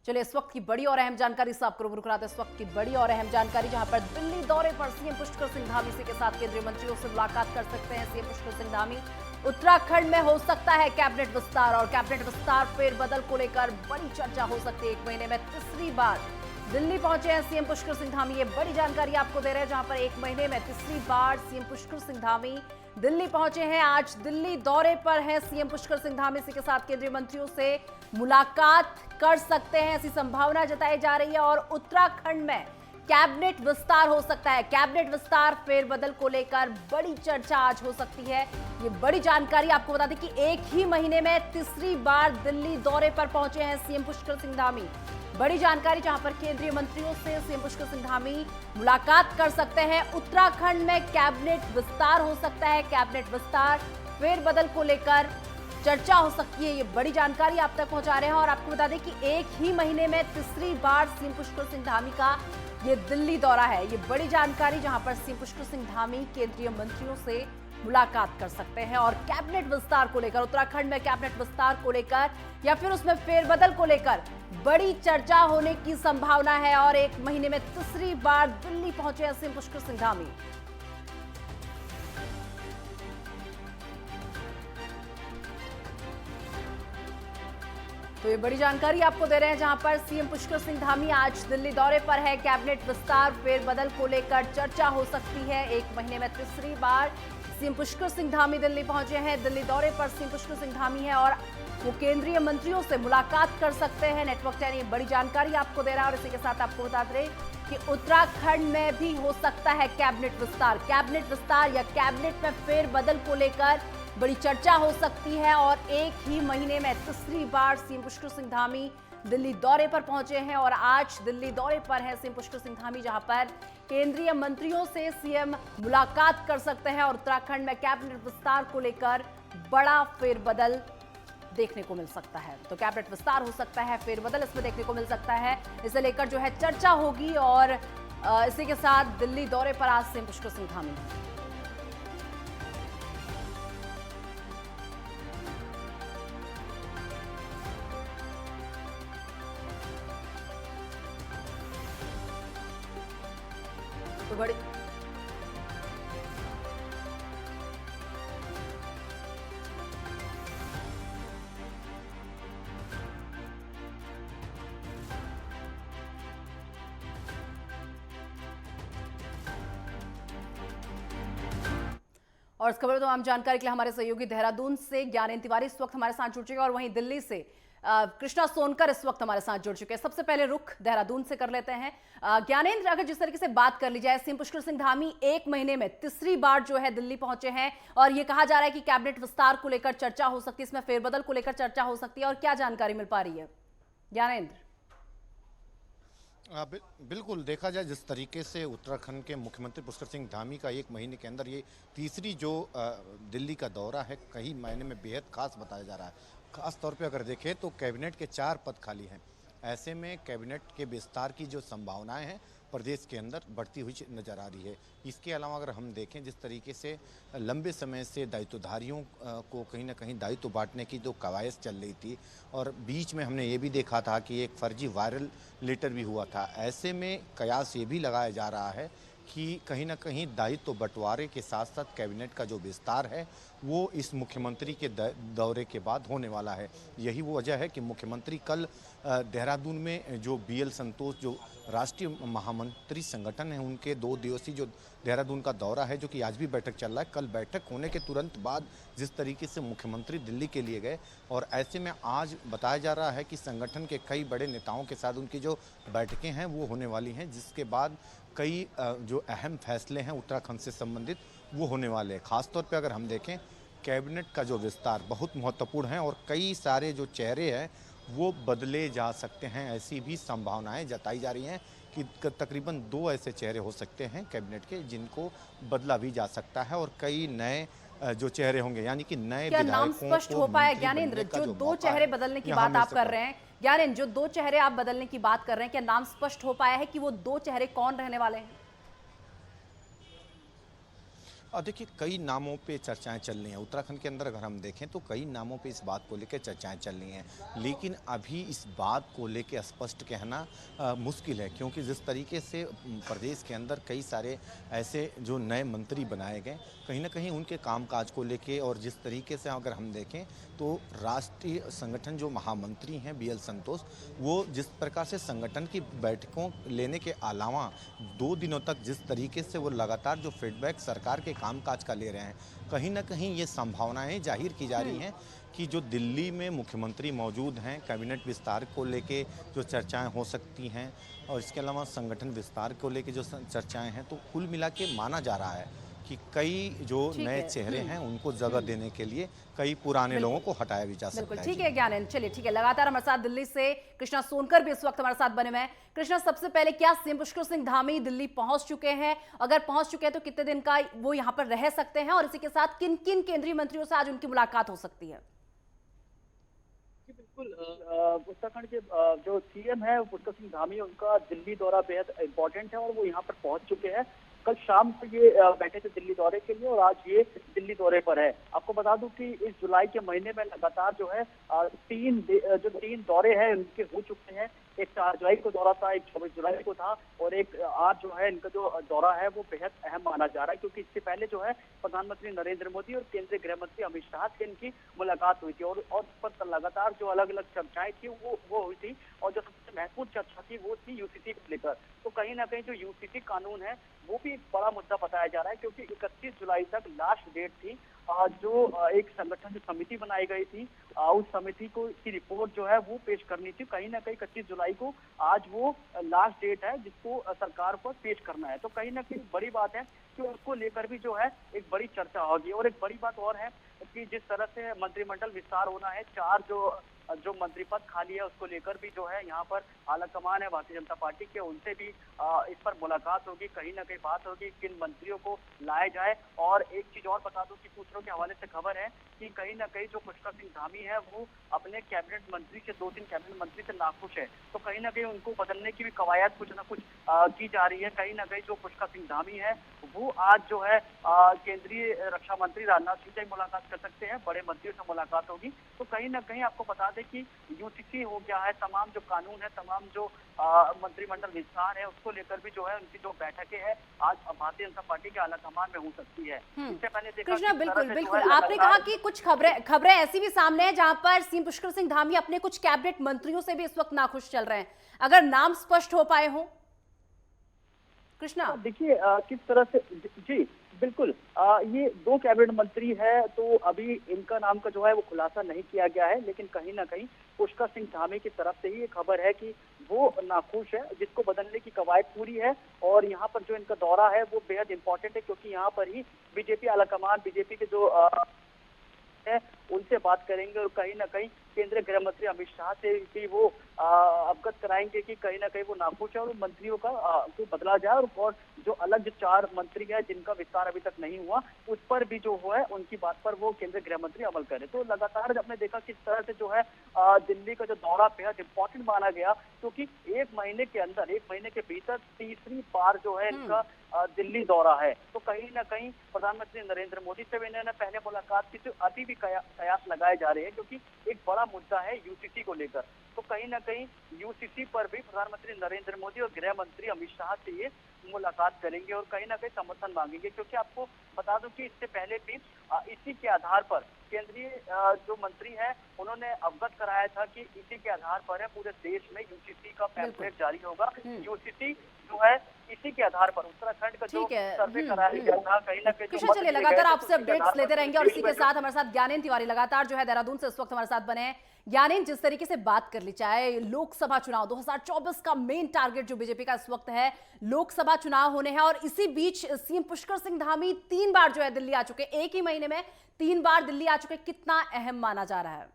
चलिए इस वक्त की बड़ी और अहम जानकारी से आपको रूबरू कराते हैं। इस वक्त की बड़ी और अहम जानकारी, जहां पर दिल्ली दौरे पर सीएम पुष्कर सिंह धामी इसी के साथ केंद्रीय मंत्रियों से मुलाकात कर सकते हैं सीएम पुष्कर सिंह धामी। उत्तराखंड में हो सकता है कैबिनेट विस्तार, और कैबिनेट विस्तार फेरबदल को लेकर बड़ी चर्चा हो सकती है। 1 महीने में तीसरी बार दिल्ली पहुंचे हैं सीएम पुष्कर सिंह धामी। ये बड़ी जानकारी आपको दे रहे हैं, जहां पर 1 महीने में तीसरी बार सीएम पुष्कर सिंह धामी दिल्ली पहुंचे हैं। आज दिल्ली दौरे पर है सीएम पुष्कर सिंह धामी, इसी के साथ केंद्रीय मंत्रियों से मुलाकात कर सकते हैं, ऐसी संभावना जताई जा रही है। और उत्तराखंड में कैबिनेट विस्तार हो सकता है। कैबिनेट विस्तार फेरबदल को लेकर बड़ी चर्चा आज हो सकती है। ये बड़ी जानकारी आपको बता दें कि 1 ही महीने में तीसरी बार दिल्ली दौरे पर पहुंचे हैं सीएम पुष्कर सिंह धामी। बड़ी जानकारी, जहां पर केंद्रीय मंत्रियों से सीएम पुष्कर सिंह धामी मुलाकात कर सकते हैं। उत्तराखंड में कैबिनेट विस्तार हो सकता है। कैबिनेट विस्तार फेरबदल को लेकर चर्चा हो सकती है। ये बड़ी जानकारी आप तक पहुंचा रहे हैं। और आपको बता दें कि 1 ही महीने में तीसरी बार सीएम पुष्कर सिंह धामी का ये दिल्ली दौरा है। ये बड़ी जानकारी, जहां पर सीएम पुष्कर सिंह धामी केंद्रीय मंत्रियों से मुलाकात कर सकते हैं। और कैबिनेट विस्तार को लेकर, उत्तराखंड में कैबिनेट विस्तार को लेकर या फिर उसमें फेरबदल को लेकर बड़ी चर्चा होने की संभावना है। और 1 महीने में तीसरी बार दिल्ली पहुंचे हैं सीएम पुष्कर सिंह धामी। तो ये बड़ी जानकारी आपको दे रहे हैं, जहां पर सीएम पुष्कर सिंह धामी आज दिल्ली दौरे पर है। कैबिनेट विस्तार फेरबदल को लेकर चर्चा हो सकती है। 1 महीने में तीसरी बार सीएम पुष्कर सिंह धामी दिल्ली पहुंचे हैं। दिल्ली दौरे पर सीएम पुष्कर सिंह धामी है और वो केंद्रीय मंत्रियों से मुलाकात कर सकते हैं। नेटवर्क 10 ये बड़ी जानकारी आपको दे रहा है। और इसी के साथ आपको बता दें कि उत्तराखंड में भी हो सकता है कैबिनेट विस्तार। कैबिनेट विस्तार या कैबिनेट में फेरबदल को लेकर बड़ी चर्चा हो सकती है। और 1 ही महीने में तीसरी बार सीएम पुष्कर सिंह धामी दिल्ली दौरे पर पहुंचे हैं। और आज दिल्ली दौरे पर है सीएम पुष्कर सिंह धामी, जहां पर केंद्रीय मंत्रियों से सीएम मुलाकात कर सकते हैं। और उत्तराखंड में कैबिनेट विस्तार को लेकर बड़ा फेरबदल देखने को मिल सकता है। तो कैबिनेट विस्तार हो सकता है, फेरबदल इसमें देखने को मिल सकता है। इसे लेकर जो है चर्चा होगी। और इसी के साथ दिल्ली दौरे पर आज सीएम पुष्कर सिंह धामी। तो बड़ी और इस खबर तो आम जानकारी के लिए हमारे सहयोगी देहरादून से ज्ञानेंद्र तिवारी इस वक्त हमारे साथ जुड़ चुके हैं। और वहीं दिल्ली से कृष्णा सोनकर इस वक्त हमारे साथ जुड़ चुके हैं। सबसे पहले रुख देहरादून से कर लेते हैं। ज्ञानेंद्र, अगर जिस तरीके से बात कर ली जाए, सीएम पुष्कर सिंह धामी 1 महीने में तीसरी बार जो है दिल्ली पहुंचे हैं। और ये कहा जा रहा है कि कैबिनेट विस्तार को लेकर चर्चा हो सकती है, इसमें फेरबदल को लेकर चर्चा हो सकती है। और क्या जानकारी मिल पा रही है ज्ञानेंद्र? बिल्कुल, देखा जाए जिस तरीके से उत्तराखंड के मुख्यमंत्री पुष्कर सिंह धामी का 1 महीने के अंदर ये तीसरी जो दिल्ली का दौरा है, कई मायने में बेहद खास बताया जा रहा है। खास तौर पे अगर देखें तो कैबिनेट के 4 पद खाली हैं। ऐसे में कैबिनेट के विस्तार की जो संभावनाएं हैं प्रदेश के अंदर बढ़ती हुई नजर आ रही है। इसके अलावा अगर हम देखें जिस तरीके से लंबे समय से दायित्वधारियों को कहीं ना कहीं दायित्व बांटने की जो कवायद चल रही थी, और बीच में हमने ये भी देखा था कि एक फर्जी वायरल लेटर भी हुआ था। ऐसे में कयास ये भी लगाया जा रहा है कि कहीं ना कहीं दायित्व बंटवारे के साथ साथ कैबिनेट का जो विस्तार है वो इस मुख्यमंत्री के दौरे के बाद होने वाला है। यही वो वजह है कि मुख्यमंत्री कल देहरादून में जो BL संतोष, जो राष्ट्रीय महामंत्री संगठन है, उनके 2 दिवसीय जो देहरादून का दौरा है, जो कि आज भी बैठक चल रहा है, कल बैठक होने के तुरंत बाद जिस तरीके से मुख्यमंत्री दिल्ली के लिए गए, और ऐसे में आज बताया जा रहा है कि संगठन के कई बड़े नेताओं के साथ उनकी जो बैठकें हैं वो होने वाली हैं, जिसके बाद कई जो अहम फैसले हैं उत्तराखंड से संबंधित वो होने वाले हैं। खासतौर पे अगर हम देखें कैबिनेट का जो विस्तार बहुत महत्वपूर्ण है और कई सारे जो चेहरे हैं वो बदले जा सकते हैं। ऐसी भी संभावनाएं जताई जा रही हैं कि तकरीबन 2 ऐसे चेहरे हो सकते हैं कैबिनेट के जिनको बदला भी जा सकता है, और कई नए जो चेहरे होंगे, यानी कि नए नाम स्पष्ट हो पाया ज्ञानेंद्र? जो 2 चेहरे बदलने की बात आप कर रहे हैं ज्ञानेंद्र, जो 2 चेहरे आप बदलने की बात कर रहे हैं, क्या नाम स्पष्ट हो पाया है कि वो 2 चेहरे कौन रहने वाले हैं? देखिए, कई नामों पे चर्चाएं चल रही हैं उत्तराखंड के अंदर। अगर हम देखें तो कई नामों पे इस बात को लेकर चर्चाएं चल रही हैं, लेकिन अभी इस बात को लेकर स्पष्ट कहना मुश्किल है, क्योंकि जिस तरीके से प्रदेश के अंदर कई सारे ऐसे जो नए मंत्री बनाए गए, कहीं ना कहीं उनके कामकाज को लेके, और जिस तरीके से अगर हम देखें तो राष्ट्रीय संगठन जो महामंत्री हैं BL संतोष, वो जिस प्रकार से संगठन की बैठकों लेने के अलावा 2 दिनों तक जिस तरीके से वो लगातार जो फीडबैक सरकार के कामकाज का ले रहे हैं, कहीं ना कहीं ये संभावनाएं जाहिर की जा रही हैं कि जो दिल्ली में मुख्यमंत्री मौजूद हैं, कैबिनेट विस्तार को लेके जो चर्चाएं हो सकती हैं, और इसके अलावा संगठन विस्तार को लेके जो चर्चाएं हैं, तो कुल मिला के माना जा रहा है कि कई जो ठीक नए है। चेहरे हैं उनको जगह देने के लिए कई पुराने लोगों को हटाया भी जा सकता बिल्कुल है। ठीक जी। है ज्ञानेंद्र, चलिए ठीक है। लगातार हमारे साथ दिल्ली से कृष्णा सोनकर भी इस वक्त हमारे साथ बने हुए हैं। कृष्णा, सबसे पहले क्या सीएम पुष्कर सिंह धामी दिल्ली पहुंच चुके हैं? अगर पहुंच चुके हैं तो कितने दिन का वो यहां पर रह सकते हैं, और इसी के साथ किन किन केंद्रीय मंत्रियों से आज उनकी मुलाकात हो सकती है? जी, बिल्कुल। उत्तराखंड के जो सीएम है पुष्कर सिंह धामी, उनका दिल्ली दौरा बेहद इंपॉर्टेंट है और वो यहाँ पर पहुंच चुके हैं। कल शाम को ये बैठे थे दिल्ली दौरे के लिए और आज ये दिल्ली दौरे पर है। आपको बता दूं कि इस जुलाई के महीने में लगातार जो है तीन दौरे हैं उनके हो चुके हैं। एक 4 जुलाई को दौरा था, एक 24 जुलाई को था, और एक आज जो है इनका जो दौरा है वो बेहद अहम माना जा रहा है, क्योंकि इससे पहले जो है प्रधानमंत्री नरेंद्र मोदी और केंद्रीय गृह मंत्री अमित शाह से इनकी मुलाकात हुई थी, और उस पर लगातार जो अलग अलग चर्चाएं थी वो हुई थी, और जो सबसे महत्वपूर्ण चर्चा थी वो थी यूसीसी को लेकर। तो कहीं ना कहीं जो यूसीसी कानून है वो भी एक बड़ा मुद्दा बताया जा रहा है, क्योंकि 31 जुलाई तक लास्ट डेट थी। जो एक संगठन जो समिति बनाई गई थी, उस समिति को की रिपोर्ट जो है वो पेश करनी थी। कहीं ना कहीं 31 जुलाई को आज वो लास्ट डेट है जिसको सरकार को पेश करना है। तो कहीं ना कहीं बड़ी बात है कि उसको लेकर भी जो है एक बड़ी चर्चा होगी। और एक बड़ी बात और है कि जिस तरह से मंत्रिमंडल विस्तार होना है, 4 जो मंत्री पद खाली है उसको लेकर भी जो है यहाँ पर आला कमान है भारतीय जनता पार्टी के, उनसे भी इस पर मुलाकात होगी। कहीं ना कहीं बात होगी किन मंत्रियों को लाया जाए। और एक चीज और बता दूं कि सूत्रों के हवाले से खबर है कि कहीं ना कहीं जो पुष्कर सिंह धामी है वो अपने कैबिनेट मंत्री से 2-3 कैबिनेट मंत्री से नाखुश है। तो कहीं ना कहीं उनको बदलने की भी कवायद कुछ ना कुछ की जा रही है। कहीं ना कहीं जो पुष्कर सिंह धामी है वो आज जो है केंद्रीय रक्षा मंत्री राजनाथ सिंह से मुलाकात कर सकते हैं, बड़े मंत्रियों से मुलाकात होगी। तो कहीं ना कहीं आपको बता दें कि यूसीसी हो गया है, तमाम जो कानून है, तमाम जो मंत्रिमंडल विस्तार है, उसको लेकर भी जो है उनकी जो बैठकें हैं आज भारतीय जनता पार्टी के आला कमान में हो सकती है। इससे पहले देखा कृष्णा, कि बिल्कुल तरह से जो बिल्कुल, है आपने कहा लगातार कि कुछ खबरें ऐसी भी सामने है जहां पर सीएम पुष्कर सिंह धामी अपने कुछ कैबिनेट मंत्रियों से भी इस वक्त नाखुश चल रहे हैं। अगर नाम स्पष्ट हो पाए हो कृष्णा? देखिए किस तरह से जी बिल्कुल। ये 2 कैबिनेट मंत्री है, तो अभी इनका नाम का जो है वो खुलासा नहीं किया गया है, लेकिन कहीं ना कहीं पुष्कर सिंह धामी की तरफ से ही ये खबर है कि वो नाखुश है, जिसको बदलने की कवायद पूरी है। और यहाँ पर जो इनका दौरा है वो बेहद इंपॉर्टेंट है, क्योंकि यहाँ पर ही बीजेपी आलाकमान, बीजेपी के जो है उनसे बात करेंगे, और कहीं ना कहीं केंद्रीय गृह मंत्री अमित शाह से भी वो अवगत कराएंगे कि कहीं ना कहीं वो नाखुश है और मंत्रियों का को बदला जाए। और जो अलग जो 4 मंत्री हैं जिनका विस्तार अभी तक नहीं हुआ, उस पर भी जो है उनकी बात पर वो केंद्रीय गृह मंत्री अमल करे। तो लगातार आपने देखा किस तरह से जो है दिल्ली का जो दौरा बेहद इंपॉर्टेंट माना गया, क्योंकि 1 महीने के अंदर, 1 महीने के भीतर तीसरी बार जो है इनका दिल्ली दौरा है। तो कहीं ना कहीं प्रधानमंत्री नरेंद्र मोदी से भी इन्होंने पहले मुलाकात की, तो अभी भी कयास लगाए जा रहे हैं, क्योंकि एक बड़ा मुद्दा है यूसीसी को लेकर। तो कहीं ना कहीं यूसीसी पर भी प्रधानमंत्री नरेंद्र मोदी और गृह मंत्री अमित शाह से ये मुलाकात करेंगे और कहीं ना कहीं समर्थन मांगेंगे, क्योंकि आपको बता दूं कि इससे पहले भी इसी के आधार पर केंद्रीय जो मंत्री हैं उन्होंने अवगत कराया था कि इसी के आधार पर है पूरे देश में यूसीसी का पैम्फलेट जारी होगा। यूसीसी जो है इसी के आधार पर उत्तराखंड का जो सर्वे कराया गया था, कहीं ना कहीं कृष्णा, चलिए लगातार आपसे अपडेट्स लेते रहेंगे। और इसी के साथ हमारे साथ ज्ञानेंद्र तिवारी लगातार जो है देहरादून से इस वक्त हमारे साथ बने हैं। ज्ञानेंद्र, जिस तरीके से बात कर ली जाए, लोकसभा चुनाव 2024 का मेन टारगेट जो बीजेपी का इस वक्त है, लोकसभा चुनाव होने हैं, और इसी बीच सीएम पुष्कर सिंह धामी 3 बार जो है दिल्ली आ चुके, एक ही महीने में 3 बार दिल्ली आ चुके। कितना अहम माना जा रहा है?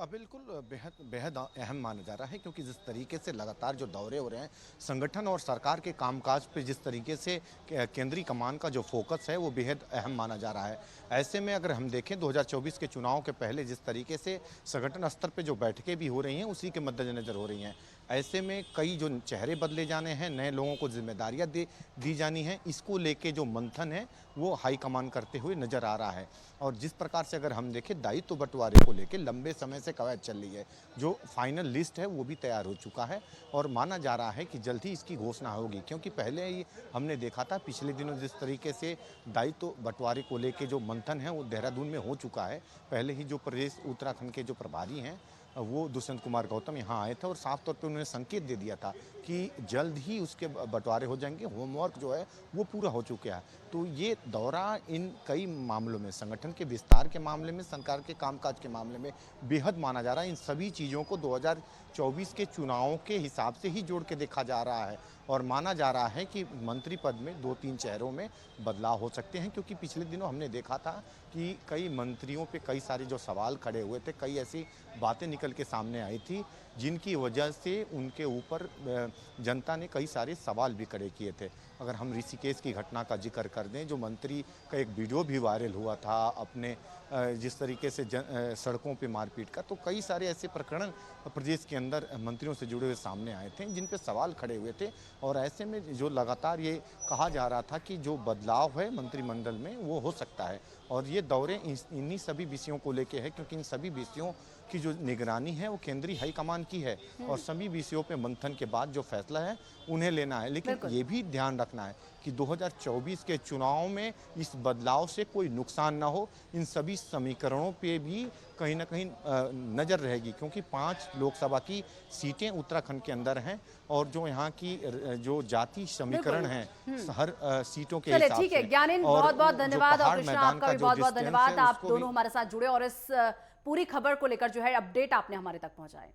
बिल्कुल बेहद बेहद अहम माना जा रहा है, क्योंकि जिस तरीके से लगातार जो दौरे हो रहे हैं, संगठन और सरकार के कामकाज पे जिस तरीके से केंद्रीय कमान का जो फोकस है वो बेहद अहम माना जा रहा है। ऐसे में अगर हम देखें 2024 के चुनाव के पहले जिस तरीके से संगठन स्तर पे जो बैठकें भी हो रही हैं उसी के मद्देनजर हो रही हैं। ऐसे में कई जो चेहरे बदले जाने हैं, नए लोगों को जिम्मेदारियां दी जानी हैं, इसको लेके जो मंथन है वो हाईकमान करते हुए नजर आ रहा है। और जिस प्रकार से अगर हम देखें दायित्व बंटवारे को लेके लंबे समय से कवायद चल रही है, जो फाइनल लिस्ट है वो भी तैयार हो चुका है और माना जा रहा है कि जल्द ही इसकी घोषणा होगी। क्योंकि पहले ही हमने देखा था पिछले दिनों जिस तरीके से दायित्व बंटवारे को लेके जो मंथन है वो देहरादून में हो चुका है। पहले ही जो प्रदेश उत्तराखंड के जो प्रभारी हैं वो दुष्यंत कुमार गौतम यहाँ आए थे और साफ तौर पे उन्होंने संकेत दे दिया था कि जल्द ही उसके बंटवारे हो जाएंगे, होमवर्क जो है वो पूरा हो चुका है। तो ये दौरा इन कई मामलों में, संगठन के विस्तार के मामले में, सरकार के कामकाज के मामले में बेहद माना जा रहा है। इन सभी चीज़ों को 2024 के चुनावों के हिसाब से ही जोड़ के देखा जा रहा है और माना जा रहा है कि मंत्री पद में 2-3 चेहरों में बदलाव हो सकते हैं। क्योंकि पिछले दिनों हमने देखा था कि कई मंत्रियों पे कई सारे जो सवाल खड़े हुए थे, कई ऐसी बातें निकल के सामने आई थी जिनकी वजह से उनके ऊपर जनता ने कई सारे सवाल भी खड़े किए थे। अगर हम ऋषिकेश की घटना का जिक्र कर दें, जो मंत्री का एक वीडियो भी वायरल हुआ था अपने जिस तरीके से सड़कों पे मारपीट का, तो कई सारे ऐसे प्रकरण प्रदेश के अंदर मंत्रियों से जुड़े हुए सामने आए थे जिन पे सवाल खड़े हुए थे। और ऐसे में जो लगातार ये कहा जा रहा था कि जो बदलाव है मंत्रिमंडल में वो हो सकता है और ये दौरे इन्हीं सभी विषयों को लेके है, क्योंकि इन सभी विषयों की जो निगरानी है वो केंद्रीय हाईकमान की है और सभी विषयों पे मंथन के बाद जो फैसला है उन्हें लेना है। लेकिन ये भी ध्यान रखना है कि 2024 के चुनाव में इस बदलाव से कोई नुकसान ना हो। इन सभी समीकरणों पे भी कहीं ना कहीं नज़र रहेगी, क्योंकि 5 लोकसभा की सीटें उत्तराखंड के अंदर हैं और जो यहाँ की जो जाति समीकरण हैं हर सीटों के हिसाब से। ठीक है ज्ञानेन, बहुत बहुत धन्यवाद और कृष्णा आपका भी बहुत बहुत धन्यवाद। आप दोनों हमारे साथ जुड़े और इस पूरी खबर को लेकर जो है अपडेट आपने हमारे तक पहुंचाए।